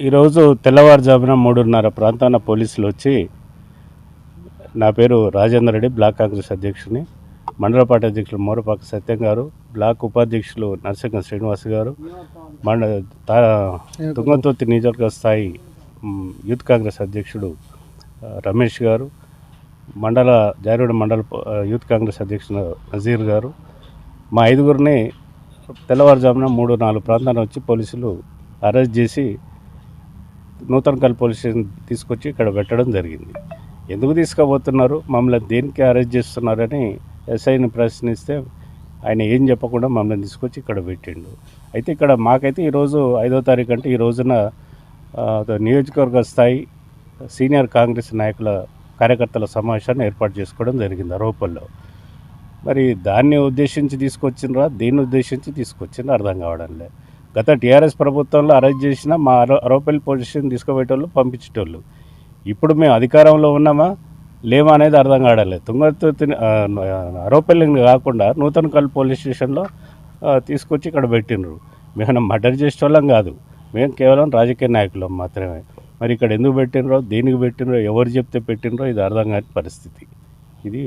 ఈరోజు తెల్లవారుజామున 3:30 ప్రాంతాన పోలీసులు వచ్చి, నా పేరు రాజేందర్ రెడ్డి, బ్లాక్ కాంగ్రెస్ అధ్యక్షుని, మండల పార్టీ అధ్యక్షులు మోరపాక సత్యం గారు, బ్లాక్ ఉపాధ్యక్షులు నరసింహ శ్రీనివాస్ గారు, తుంగతుర్తి నియోజకవర్గ స్థాయి యూత్ కాంగ్రెస్ అధ్యక్షుడు రమేష్ గారు, జారుగూడ మండల యూత్ కాంగ్రెస్ అధ్యక్షుడు నజీర్ గారు, మా ఐదుగురిని తెల్లవారుజామున 3-4 ప్రాంతాన వచ్చి పోలీసులు అరెస్ట్ చేసి నూతనకల్ పోలీస్ స్టేషన్ తీసుకొచ్చి ఇక్కడ పెట్టడం జరిగింది. ఎందుకు తీసుకుపోతున్నారు, మమ్మల్ని దేనికి అరెస్ట్ చేస్తున్నారని ఎస్ఐని ప్రశ్నిస్తే ఆయన ఏం చెప్పకుండా మమ్మల్ని తీసుకొచ్చి ఇక్కడ పెట్టిండు. అయితే ఇక్కడ మాకైతే ఈరోజు 5వ తారీఖు అంటే ఈ రోజున నియోజకవర్గ స్థాయి సీనియర్ కాంగ్రెస్ నాయకుల కార్యకర్తల సమావేశాన్ని ఏర్పాటు చేసుకోవడం జరిగింది రోపల్లో. మరి దాన్ని ఉద్దేశించి తీసుకొచ్చినరా, దేన్ని ఉద్దేశించి తీసుకొచ్చిందో అర్థం కావడం లేదు. గత టీఆర్ఎస్ ప్రభుత్వంలో అరెస్ట్ చేసిన మా రోపల్ పోలీస్ స్టేషన్ తీసుకుపోయేటోళ్ళు, పంపించేటోళ్ళు. ఇప్పుడు మేము అధికారంలో ఉన్నామా లేమా అనేది అర్థం కావట్లేదు. తుంగతుర్తి రోపల్లి కాకుండా నూతనకల్ పోలీస్ స్టేషన్లో తీసుకొచ్చి ఇక్కడ పెట్టినరు. మేము మర్డర్ చేసేటోళ్ళం కాదు, మేము కేవలం రాజకీయ నాయకులం మాత్రమే. మరి ఇక్కడ ఎందుకు పెట్టినరో, దేనికి పెట్టినరో, ఎవరు చెప్తే పెట్టినరో ఇది అర్థం కాని పరిస్థితి. ఇది